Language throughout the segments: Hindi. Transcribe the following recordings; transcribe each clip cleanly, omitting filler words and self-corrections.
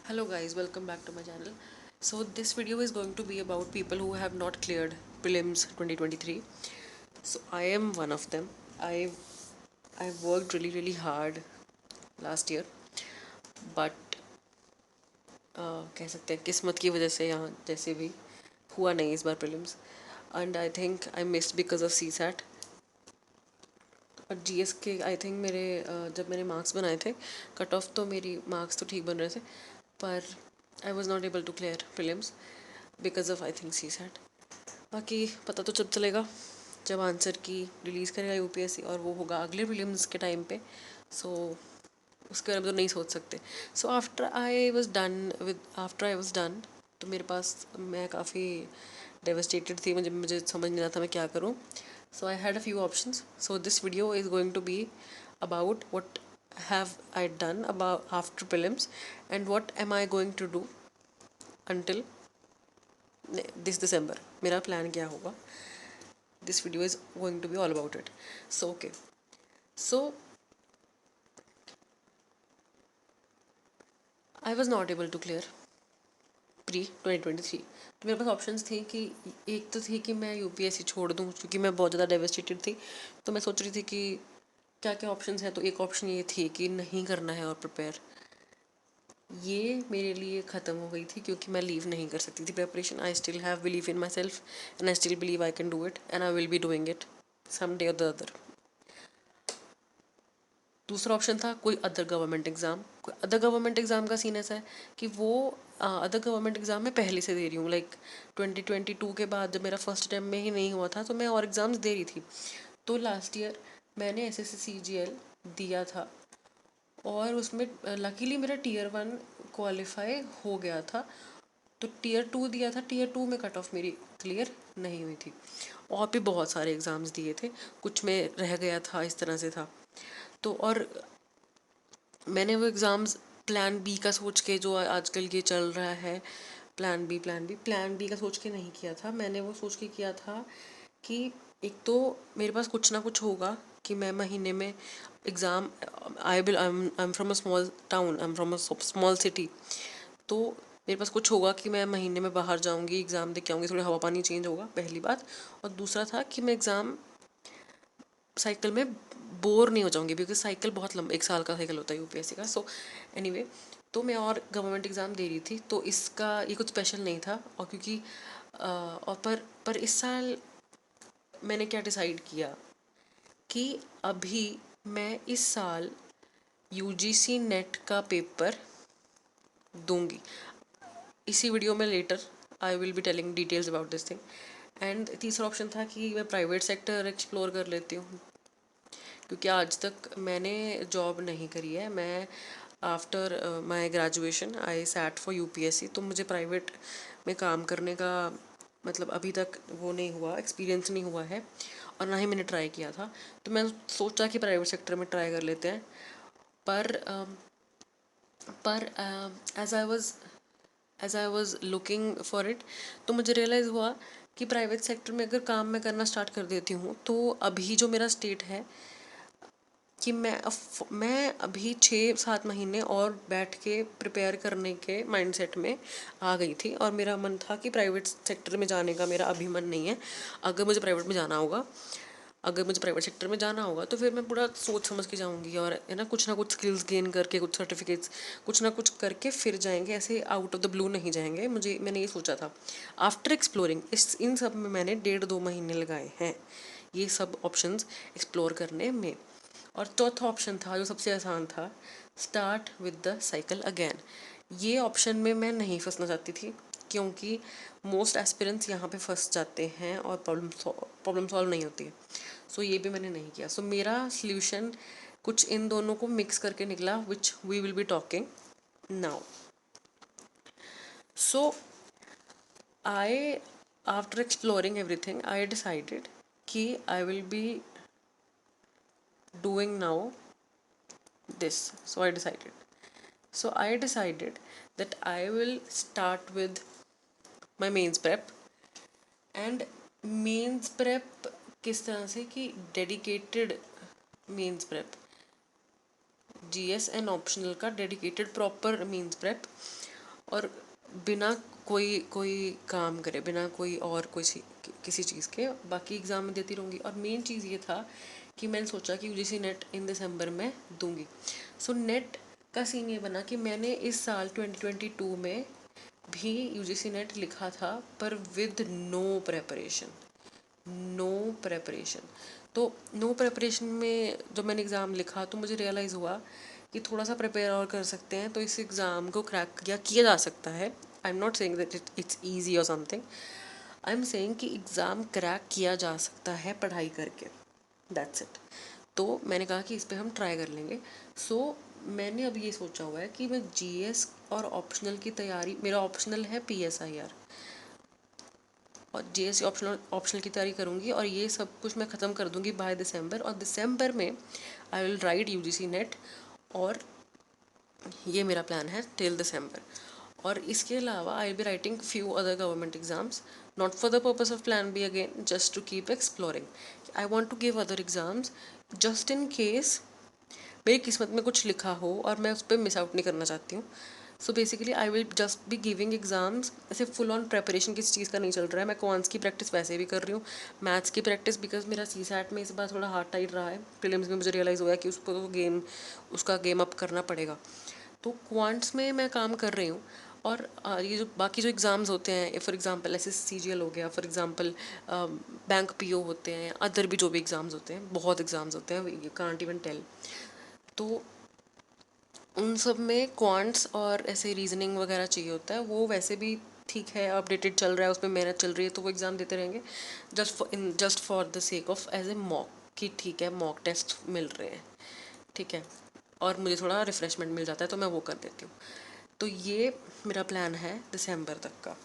Hello guys, welcome back to my channel. So this video is going to be about people who have not cleared prelims 2023. So I am one of them. I worked really hard last year, but कह सकते हैं किस्मत की वजह से यहाँ जैसे भी हुआ नहीं इस बार prelims. And I think I missed because of CSAT. और जीएस के आई थिंक मेरे जब मैंने मार्क्स बनाए थे, कट ऑफ तो मेरी मार्क्स तो ठीक बन रहे थे, पर I was not able to clear prelims because of I think CSAT. बाकी पता तो जब चलेगा जब आंसर की रिलीज़ करेगा यूपीएससी, और वो होगा अगले प्रीलिम्स के टाइम पे. सो उसके बारे में तो नहीं सोच सकते. So after I was done, तो मेरे पास मैं काफ़ी डेवस्टेटेड थी. मुझे समझ नहीं रहा था मैं क्या करूँ. So I had a few options. So this video is going to be about what have I done about after prelims and what am I going to do until this December. मेरा plan क्या होगा. This video is going to be all about it. So okay. So I was not able to clear pre 2023. तो मेरे पास ऑप्शंस थे कि एक तो थी कि मैं यूपीएससी छोड़ दूँ क्योंकि मैं बहुत ज़्यादा डेवस्टेटेड थी. तो मैं सोच रही थी कि क्या क्या ऑप्शंस हैं. तो एक ऑप्शन ये थी कि नहीं करना है और प्रिपेयर. ये मेरे लिए ख़त्म हो गई थी क्योंकि मैं लीव नहीं कर सकती थी preparation. I still have believe in my self and I still believe I can do it and I will be doing it some day और द अदर. दूसरा ऑप्शन था कोई अदर गवर्नमेंट एग्ज़ाम. कोई अदर गवर्नमेंट एग्ज़ाम का सीन ऐसा है कि वो अदर गवर्नमेंट एग्ज़ाम मैं पहले से दे रही हूँ. लाइक 2022 के बाद जब मेरा फर्स्ट अटैम्प्ट में ही नहीं हुआ था तो मैं और एग्ज़ाम्स दे रही थी. तो लास्ट ईयर मैंने SSC CGL दिया था और उसमें लकीली मेरा टीयर 1 क्वालिफाई हो गया था. तो टीयर 2 दिया था. टीयर 2 में कट ऑफ मेरी क्लियर नहीं हुई थी. और भी बहुत सारे एग्ज़ाम्स दिए थे, कुछ में रह गया था, इस तरह से था. तो और मैंने वो एग्ज़ाम्स प्लान बी का सोच के, जो आजकल ये चल रहा है प्लान बी का सोच के नहीं किया था. मैंने वो सोच के किया था कि एक तो मेरे पास कुछ ना कुछ होगा कि मैं महीने में exam. I am from a small town, I am from a small city. तो मेरे पास कुछ होगा कि मैं महीने में बाहर जाऊंगी, एग्ज़ाम दे के आऊँगी, थोड़ा हवा पानी चेंज होगा, पहली बात. और दूसरा था कि मैं एग्ज़ाम साइकिल में बोर नहीं हो जाऊंगी बिकॉज साइकिल बहुत लंबा, 1 साल का साइकिल होता है यूपीएससी का. सो एनीवे, तो मैं और गवर्नमेंट एग्ज़ाम दे रही थी तो इसका ये कुछ स्पेशल नहीं था. और क्योंकि और पर इस साल मैंने क्या डिसाइड किया कि अभी मैं इस साल यूजीसी नेट का पेपर दूंगी. इसी वीडियो में later I will be telling details about this thing. And तीसरा ऑप्शन था कि मैं प्राइवेट सेक्टर एक्सप्लोर कर लेती हूँ क्योंकि आज तक मैंने जॉब नहीं करी है. मैं after my graduation I sat for UPSC. तो मुझे प्राइवेट में काम करने का मतलब अभी तक वो नहीं हुआ, एक्सपीरियंस नहीं हुआ है, और ना ही मैंने ट्राई किया था. तो मैं सोचा कि प्राइवेट सेक्टर में ट्राई कर लेते हैं. पर पर as I was looking for it, तो मुझे रियलाइज़ हुआ कि प्राइवेट सेक्टर में अगर काम मैं करना स्टार्ट कर देती हूँ तो अभी जो मेरा स्टेट है कि मैं अभी 6-7 महीने और बैठ के प्रिपेयर करने के माइंडसेट में आ गई थी. और मेरा मन था कि प्राइवेट सेक्टर में जाने का मेरा अभी मन नहीं है. अगर मुझे प्राइवेट में जाना होगा, अगर मुझे प्राइवेट सेक्टर में जाना होगा तो फिर मैं पूरा सोच समझ के जाऊंगी और है ना, कुछ ना कुछ स्किल्स गेन करके, कुछ सर्टिफिकेट्स, कुछ ना कुछ करके फिर जाएंगे. ऐसे आउट ऑफ द ब्लू नहीं जाएंगे. मैंने ये सोचा था. आफ्टर एक्सप्लोरिंग इन सब में मैंने 1.5-2 महीने लगाए हैं ये सब ऑप्शंस एक्सप्लोर करने में. और चौथा ऑप्शन था जो सबसे आसान था, start with the cycle again. ये ऑप्शन में मैं नहीं फंसना चाहती थी क्योंकि मोस्ट एस्पिरेंट्स यहाँ पे फंस जाते हैं और प्रॉब्लम सॉल्व नहीं होती है. सो ये भी मैंने नहीं किया. सो मेरा सल्यूशन कुछ इन दोनों को मिक्स करके निकला, which we will be talking now. So I after exploring everything I decided कि I will be doing now this. So I decided that I will start with my mains prep. And mains prep किस तरह से कि dedicated mains prep, GS and optional का डेडिकेटेड प्रॉपर मेंस प्रेप. और बिना कोई कोई काम करे, बिना कोई और किसी चीज़ के बाकी एग्ज़ाम में देती रहूँगी। और मेन चीज़ ये था कि मैंने सोचा कि यूजीसी नेट इन दिसंबर में दूंगी। सो नेट का सीन ये बना कि मैंने इस साल 2022 में भी यूजीसी नेट लिखा था, पर विद नो प्रेपरेशन। तो नो प्रेपरेशन में जब मैंने एग्ज़ाम लिखा तो मुझे रियलाइज़ हुआ कि थोड़ा सा प्रिपेयर और कर सकते हैं तो इस एग्ज़ाम को क्रैक किया जा सकता है। I am not saying that it's easy और समथिंग, आई एम सेइंग कि एग्ज़ाम क्रैक किया जा सकता है पढ़ाई करके, दैट्स इट। तो मैंने कहा कि इस पर हम ट्राई कर लेंगे। सो मैंने अब ये सोचा हुआ है कि मैं जीएस और ऑप्शनल की तैयारी, मेरा ऑप्शनल है पीएसआईआर, और जीएस ऑप्शनल की तैयारी करूँगी और ये सब कुछ मैं ख़त्म कर दूँगी बाय दिसंबर। और दिसंबर में I will write UGC net, और ये मेरा प्लान है टिल दिसंबर। और इसके अलावा I will be writing few other government exams, not for the purpose of plan B again, just to keep exploring. I want to give other exams just in case मेरी किस्मत में कुछ लिखा हो और मैं उस पर मिस आउट नहीं करना चाहती हूँ। So basically I will just be giving exams. ऐसे फुल ऑन प्रेपरेशन किसी चीज़ का नहीं चल रहा है। मैं क्वांट्स की प्रैक्टिस वैसे भी कर रही हूँ, मैथ्स की प्रैक्टिस, बिकॉज मेरा सी सैट में इस बार थोड़ा हार्ड टाइट रहा है। प्रीलिम्स में मुझे रियलाइज़ हुआ है कि उसको तो उसका गेम अप करना पड़ेगा। तो क्वांट्स में मैं काम कर रही हूँ। और ये जो बाकी जो एग्ज़ाम्स होते हैं, फॉर एग्जांपल एसएससीजीएल हो गया, फॉर एग्जांपल बैंक पीओ होते हैं, अदर भी जो भी एग्ज़ाम्स होते हैं, बहुत एग्ज़ाम्स होते हैं, यू कांट इवन टेल। तो उन सब में क्वांट्स और ऐसे रीजनिंग वगैरह चाहिए होता है। वो वैसे भी ठीक है, अपडेटेड चल रहा है, उसमें मेहनत चल रही है, तो वो एग्ज़ाम देते रहेंगे just for the sake of as a mock, कि ठीक है मॉक टेस्ट मिल रहे हैं, ठीक है, और मुझे थोड़ा रिफ़्रेशमेंट मिल जाता है तो मैं वो कर देती हूँ। तो ये मेरा प्लान है दिसंबर तक का।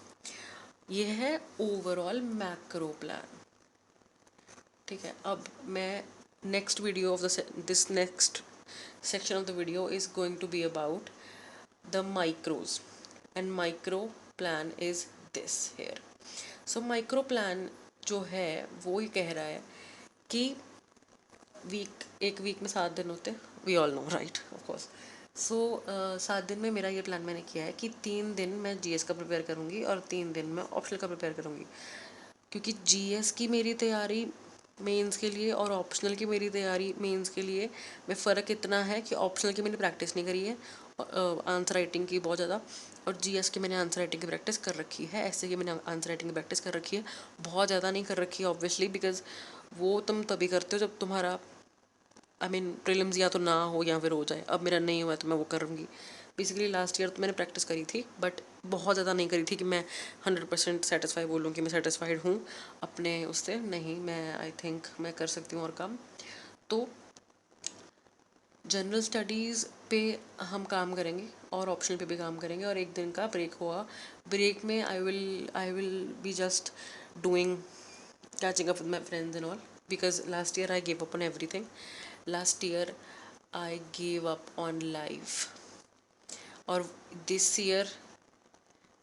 ये है ओवरऑल मैक्रो प्लान, ठीक है। अब मैं next video of this next section of the video is going to be about the micros, and micro plan is this here. So micro plan जो है वो ही कह रहा है कि एक वीक में 7 दिन होते हैं, we all know right, of course. So 7 दिन में मेरा ये प्लान मैंने किया है कि 3 दिन मैं जीएस का प्रिपेयर करूँगी और 3 दिन मैं ऑप्शनल का प्रिपेयर करूँगी। क्योंकि जीएस की मेरी तैयारी मेंस के लिए और ऑप्शनल की मेरी तैयारी मेंस के लिए में फ़र्क इतना है कि ऑप्शनल की मैंने प्रैक्टिस नहीं करी है आंसर राइटिंग की बहुत ज़्यादा, और जीएस की मैंने आंसर राइटिंग की प्रैक्टिस कर रखी है। ऐसे की मैंने आंसर राइटिंग की प्रैक्टिस कर रखी है, बहुत ज़्यादा नहीं कर रखी है ऑब्वियसली, बिकॉज वो तुम तभी करते हो जब तुम्हारा प्रीलिम्स या तो ना हो या फिर हो जाए। अब मेरा नहीं हुआ तो मैं वो करूँगी। बेसिकली लास्ट ईयर तो मैंने प्रैक्टिस करी थी, बट बहुत ज़्यादा नहीं करी थी कि मैं 100% सेटिस्फाई बोलूँ कि मैं सेटिस्फाइड हूँ अपने उससे। नहीं, मैं आई थिंक मैं कर सकती हूँ और काम। तो जनरल स्टडीज़ पे हम काम करेंगे और ऑप्शनल पे भी काम करेंगे, और एक दिन का ब्रेक हुआ। ब्रेक में आई will be just doing catching up with my friends and all, because last year I gave up on everything. Last year I gave up on life, और this year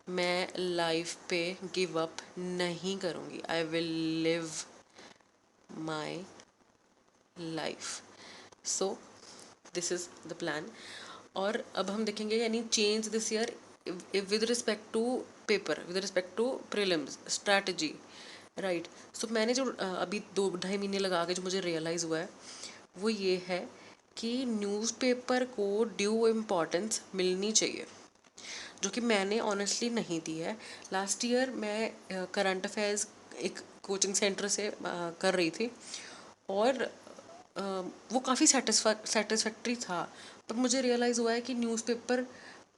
मैं लाइफ पे गिव अप नहीं करूँगी। I will live my life. So this is the plan. और अब हम देखेंगे यानी change this year with respect to paper, with respect to prelims strategy, right. So मैंने जो अभी 2-2.5 महीने लगा के जो मुझे रियलाइज़ हुआ है वो ये है कि न्यूज़पेपर को ड्यू इम्पोर्टेंस मिलनी चाहिए, जो कि मैंने ऑनेस्टली नहीं दी है। लास्ट ईयर मैं करंट अफेयर्स एक कोचिंग सेंटर से कर रही थी, और वो काफ़ी सेटिस्फैक्ट्री था। पर मुझे रियलाइज़ हुआ है कि न्यूज़पेपर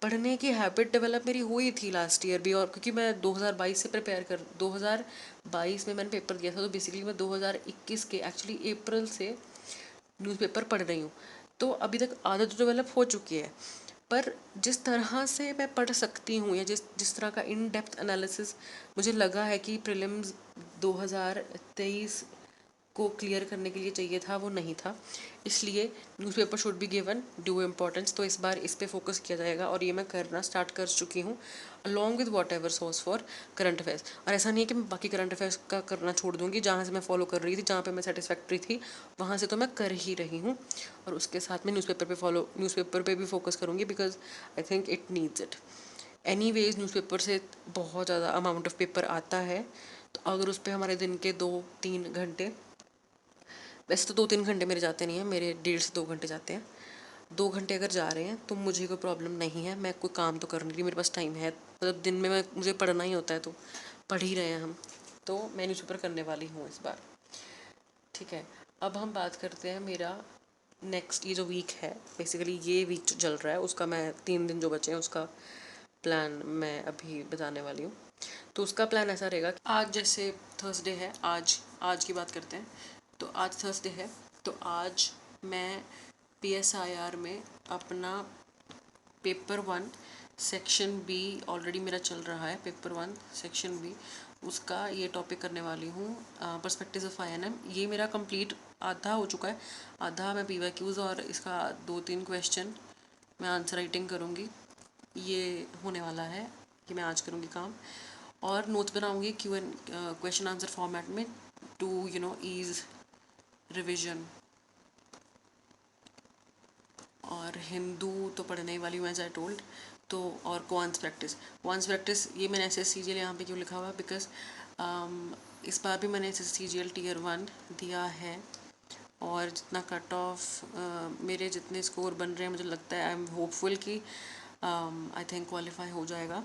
पढ़ने की हैबिट डेवलप मेरी हुई थी लास्ट ईयर भी, और क्योंकि मैं 2022 से 2022 में मैंने पेपर दिया था, तो बेसिकली मैं 2021 के एक्चुअली अप्रैल से न्यूज़पेपर पढ़ रही हूँ। तो अभी तक आदत डेवलप हो चुकी है, पर जिस तरह से मैं पढ़ सकती हूँ या जिस जिस तरह का इन डेप्थ एनालिसिस मुझे लगा है कि प्रीलिम्स 2023 को क्लियर करने के लिए चाहिए था, वो नहीं था। इसलिए newspaper should be given due importance. तो इस बार इस पे फोकस किया जाएगा, और ये मैं करना स्टार्ट कर चुकी हूँ along with what ever source for current affairs. और ऐसा नहीं है कि मैं बाकी करंट अफेयर्स का करना छोड़ दूँगी। जहाँ से मैं फॉलो कर रही थी, जहाँ पे मैं सेटिस्फैक्ट्री थी, वहाँ से तो मैं कर ही रही हूँ, और उसके साथ में न्यूज़पेपर पे भी फोकस करूँगी, because I think it needs it. Anyways newspaper से बहुत ज़्यादा अमाउंट ऑफ पेपर आता है, तो अगर उस पर हमारे दिन के 2-3 घंटे, वैसे तो 2-3 घंटे मेरे जाते नहीं हैं, मेरे 1.5 से 2 घंटे जाते हैं, 2 घंटे अगर जा रहे हैं तो मुझे कोई प्रॉब्लम नहीं है, मैं कोई काम तो कर नहीं रही, मेरे पास टाइम है, मतलब दिन में मुझे पढ़ना ही होता है, तो पढ़ ही रहे हैं हम, तो मैं न्यूज़पेपर करने वाली हूँ इस बार। ठीक है, अब हम बात करते हैं मेरा नेक्स्ट, ये जो वीक है, बेसिकली ये वीक जो चल रहा है उसका, मैं 3 दिन जो बचे हैं उसका प्लान मैं अभी बताने वाली हूँ। तो उसका प्लान ऐसा रहेगा कि आज जैसे थर्सडे है, आज आज की बात करते हैं, तो आज थर्सडे है, तो आज मैं PSIR में अपना पेपर 1 सेक्शन बी, ऑलरेडी मेरा चल रहा है पेपर 1 सेक्शन बी, उसका ये टॉपिक करने वाली हूँ, पर्सपेक्टिव्स ऑफ INM। ये मेरा कंप्लीट आधा हो चुका है, आधा मैं PYQs और इसका 2-3 क्वेश्चन मैं आंसर राइटिंग करूँगी, ये होने वाला है कि मैं आज करूँगी काम, और नोट्स बनाऊँगी Q&A क्वेश्चन आंसर फॉर्मेट में, टू ईज रिविजन। और हिंदू तो पढ़ने ही वाली हूँ एज आई टोल्ड, तो और क्वांट्स प्रैक्टिस ये मैंने SSCGL यहाँ पे क्यों लिखा हुआ है, बिकॉज इस बार भी मैंने SSCGL Tier 1 दिया है, और जितना कट ऑफ मेरे जितने स्कोर बन रहे हैं, मुझे लगता है आई एम होपफुल कि आई थिंक क्वालिफाई हो जाएगा।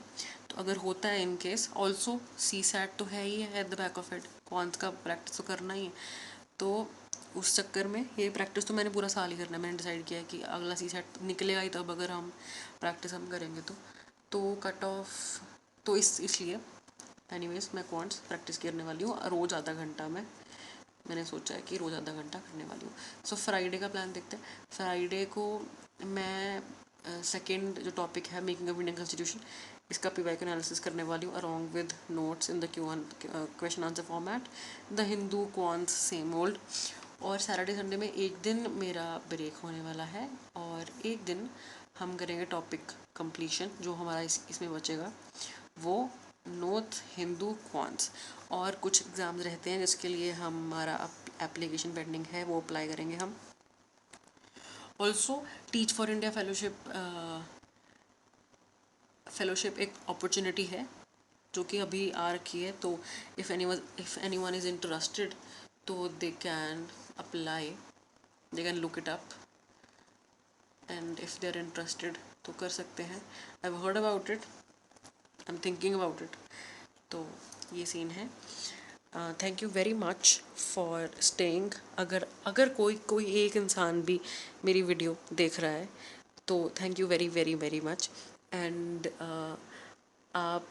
तो अगर होता है इन केस, ऑल्सो CSAT तो है ही है at the back of head, quants का प्रैक्टिस तो करना ही है, तो उस चक्कर में ये प्रैक्टिस तो मैंने पूरा साल ही करना है, मैंने डिसाइड किया है कि अगला CSAT निकलेगा ही तब अगर हम प्रैक्टिस हम करेंगे तो कट ऑफ, तो इसलिए एनीवेज मैं क्वांट्स प्रैक्टिस करने वाली हूँ रोज़ आधा घंटा मैंने सोचा है कि रोज़ आधा घंटा करने वाली हूँ। सो फ्राइडे का प्लान देखते हैं। फ्राइडे को मैं सेकेंड जो टॉपिक है मेकिंग ऑफ इंडियन कॉन्स्टिट्यूशन, इसका PYQ एनालिसिस करने वाली हूँ along with notes in the question answer format, the Hindu quants same old. और सैटरडे संडे में एक दिन मेरा ब्रेक होने वाला है, और एक दिन हम करेंगे टॉपिक कंप्लीशन, जो हमारा इसमें बचेगा वो नॉर्थ हिंदू क्वांट्स, और कुछ एग्ज़ाम्स रहते हैं जिसके लिए हमारा एप्लीकेशन पेंडिंग है, वो अप्लाई करेंगे हम। Also teach for India fellowship एक अपॉर्चुनिटी है जो कि अभी आ रखी है, तो इफ़ एनीवन इज़ इंटरेस्टेड तो they can apply, they can look it up, and if they are interested तो कर सकते हैं। I have heard about it, I am thinking about it, तो ये सीन है। Thank you very much for staying. अगर अगर कोई एक इंसान भी मेरी वीडियो देख रहा है तो thank you very very very much. And आप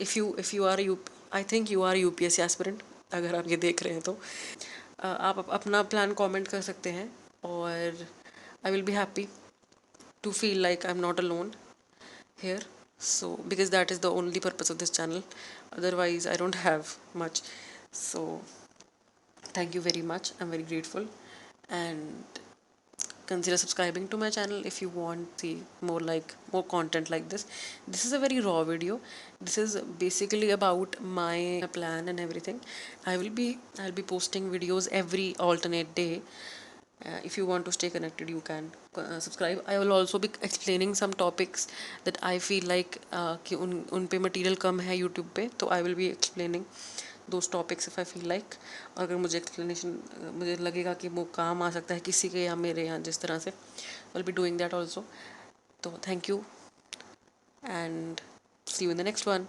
if you are you I think you are UPSC aspirant, अगर आप ये देख रहे हैं तो आप अपना प्लान कमेंट कर सकते हैं, और आई will be happy to feel like I'm not alone here. So because that is the only purpose of this channel, otherwise I don't have much. So thank you very much, I'm very grateful, and consider subscribing to my channel if you want the more content like this. This is a very raw video, this is basically about my plan and everything. I'll be posting videos every alternate day. If you want to stay connected, you can subscribe. I will also be explaining some topics that I feel like कि उन पे मटेरियल कम है यूट्यूब पे, तो आई will be explaining those topics if I feel like. अगर मुझे एक्सप्लेनेशन मुझे लगेगा कि वो काम आ सकता है किसी के या मेरे यहाँ जिस तरह से, I will be doing that also. तो thank you and see you in the next one.